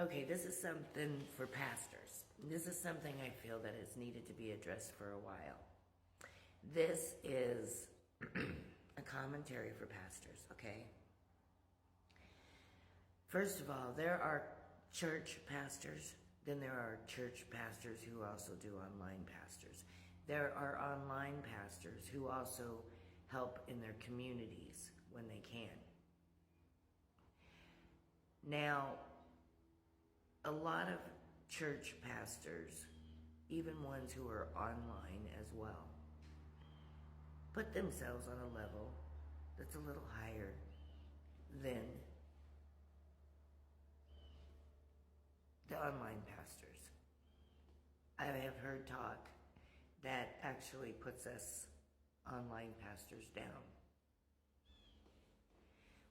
Okay, this is something for pastors. This is something I feel that has needed to be addressed for a while. This is a commentary for pastors, okay? First of all, there are church pastors, then there are church pastors who also do online pastors. There are online pastors who also help in their communities when they can. Now, a lot of church pastors, even ones who are online as well, put themselves on a level that's a little higher than the online pastors. I have heard talk that actually puts us online pastors down.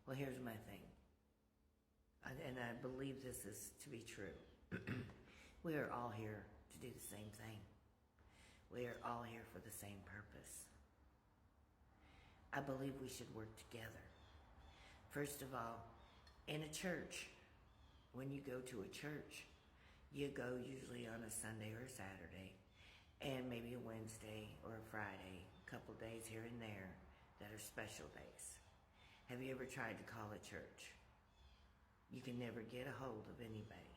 Well, here's my thing, and I believe this is to be true. We are all here to do the same thing. We are all here for the same purpose. I believe we should work together. First of all, in a church, when you go to a church, you go usually on a Sunday or a Saturday, and maybe a Wednesday or a Friday, a couple days here and there that are special days. Have you ever tried to call a church? You can never get a hold of anybody.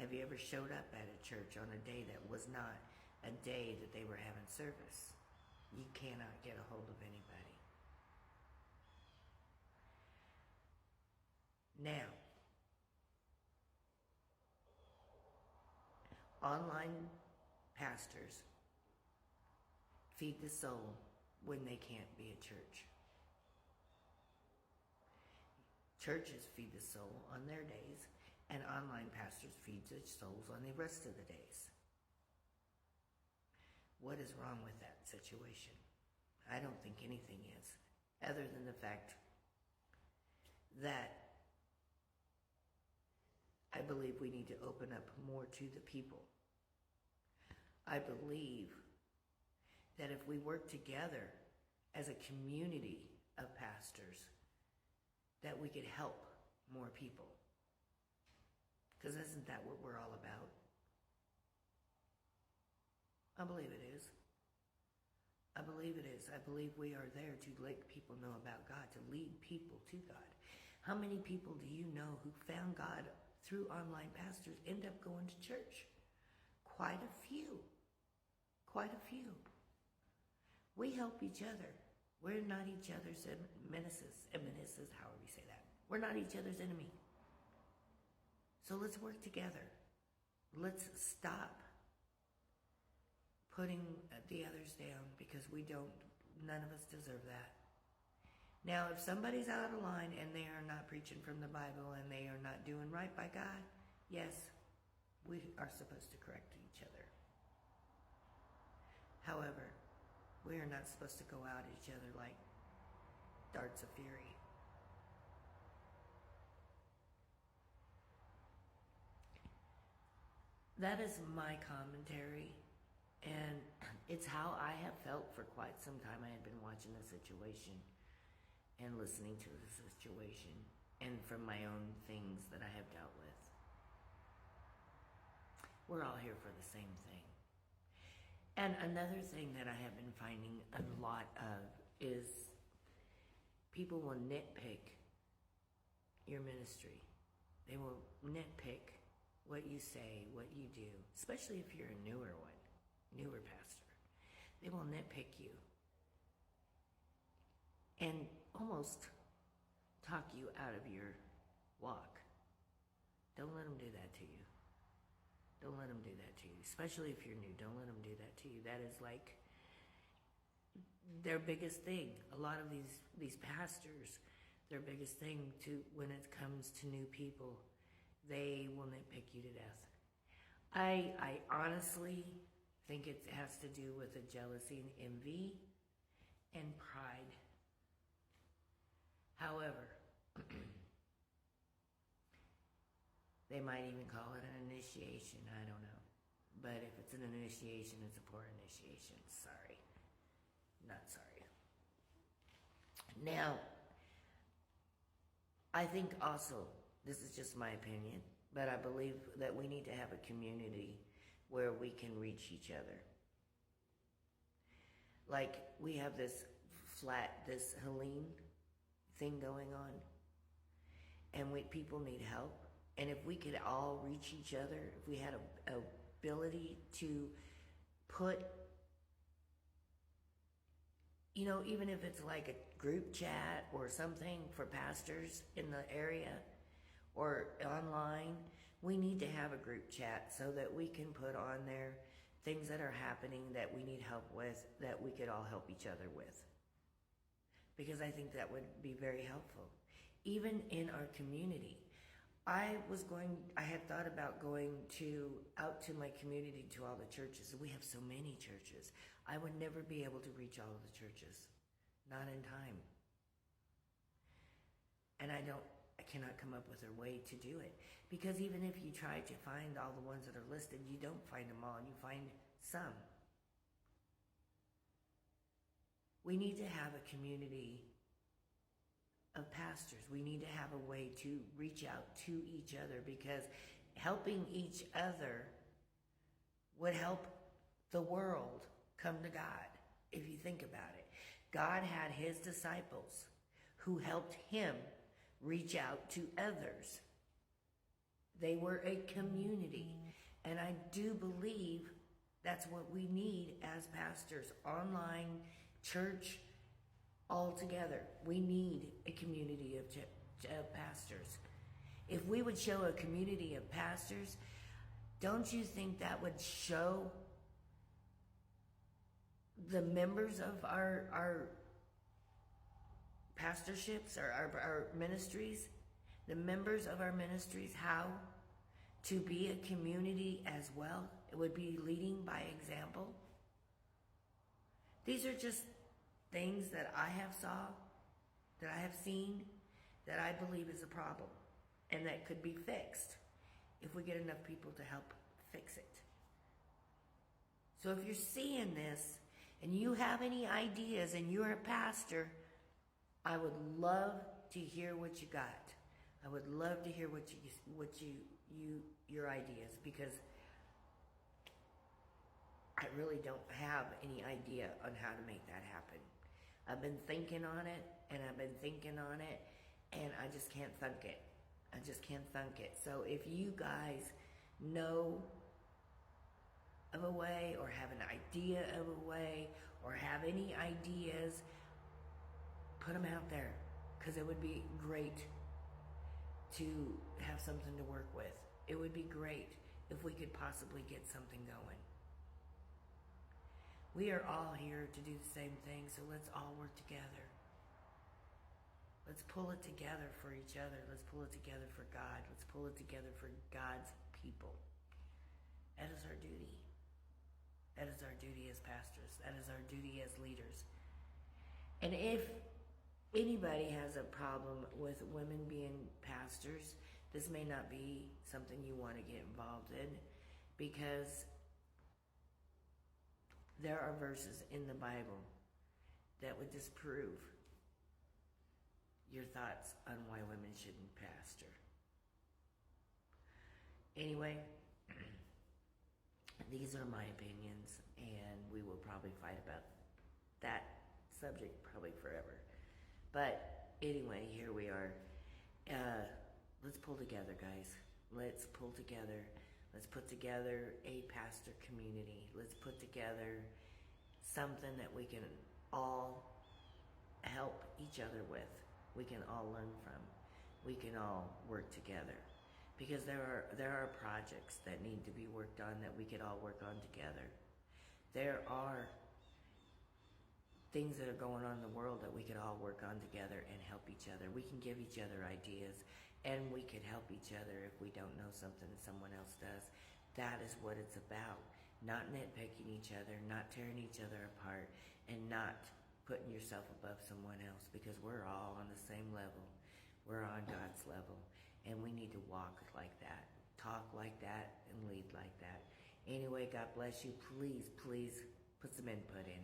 Have you ever showed up at a church on a day that was not a day that they were having service? You cannot get a hold of anybody. Now, online pastors feed the soul when they can't be at church. Churches feed the soul on their days, and online pastors feed the souls on the rest of the days. What is wrong with that situation? I don't think anything is, other than the fact that I believe we need to open up more to the people. I believe that if we work together as a community of pastors, that we could help more people. Because isn't that what we're all about? I believe it is. I believe it is. I believe we are there to let people know about God, to lead people to God. How many people do you know who found God through online pastors end up going to church? Quite a few. Quite a few. We help each other. We're not each other's menaces, however you say that. We're not each other's enemy. So let's work together. Let's stop putting the others down, because none of us deserve that. Now, if somebody's out of line and they are not preaching from the Bible and they are not doing right by God, yes, we are supposed to correct each other. However, we are not supposed to go out at each other like darts of fury. That is my commentary, and it's how I have felt for quite some time. I had been watching the situation and listening to the situation, and from my own things that I have dealt with. We're all here for the same thing. And another thing that I have been finding a lot of is people will nitpick your ministry. They will nitpick what you say, what you do, especially if you're a newer pastor. They will nitpick you and almost talk you out of your walk. Don't let them do that to you. Don't let them do that to you, especially if you're new. Don't let them do that to you. That is like their biggest thing. A lot of these pastors, their biggest thing when it comes to new people, they will nitpick you to death. I honestly think it has to do with a jealousy and envy and pride. However, they might even call it an initiation. I don't know. But if it's an initiation, it's a poor initiation. Sorry. Not sorry. Now, I think also This is just my opinion, but I believe that we need to have a community where we can reach each other. Like, we have this Helene thing going on, and people need help. And if we could all reach each other, if we had a ability to put, even if it's like a group chat or something for pastors in the area or online, we need to have a group chat so that we can put on there things that are happening that we need help with, that we could all help each other with. Because I think that would be very helpful. Even in our community. I had thought about going out to my community, to all the churches. We have so many churches. I would never be able to reach all of the churches. Not in time. And I cannot come up with a way to do it. Because even if you try to find all the ones that are listed, you don't find them all. You find some. We need to have a community of pastors. We need to have a way to reach out to each other, because helping each other would help the world come to God, if you think about it. God had his disciples who helped him reach out to others. They were a community. And I do believe that's what we need as pastors, online, church, all together. We need a community of pastors. If we would show a community of pastors, don't you think that would show the members of our pastorships, or our ministries, the members of our ministries, how to be a community as well? It would be leading by example. These are just things that I have seen, that I believe is a problem, and that could be fixed if we get enough people to help fix it. So if you're seeing this and you have any ideas and you're a pastor, I would love to hear what you got. I would love to hear your ideas, because I really don't have any idea on how to make that happen. I've been thinking on it, and I just can't thunk it. So if you guys know of a way, or have an idea of a way, or have any ideas, put them out there, because it would be great to have something to work with. It would be great if we could possibly get something going. We are all here to do the same thing, so let's all work together. Let's pull it together for each other. Let's pull it together for God. Let's pull it together for God's people. That is our duty. That is our duty as pastors. That is our duty as leaders. And if anybody has a problem with women being pastors, this may not be something you want to get involved in, because there are verses in the Bible that would disprove your thoughts on why women shouldn't pastor. Anyway, these are my opinions, and we will probably fight about that subject probably forever. But anyway, here we are. Let's pull together, guys. Let's pull together. Let's put together a pastor community. Let's put together something that we can all help each other with. We can all learn from. We can all work together. Because there are projects that need to be worked on that we could all work on together. There are things that are going on in the world that we could all work on together and help each other. We can give each other ideas, and we could help each other if we don't know something that someone else does. That is what it's about. Not nitpicking each other, not tearing each other apart, and not putting yourself above someone else, because we're all on the same level. We're on God's level, and we need to walk like that, talk like that, and lead like that. Anyway, God bless you. Please, please put some input in.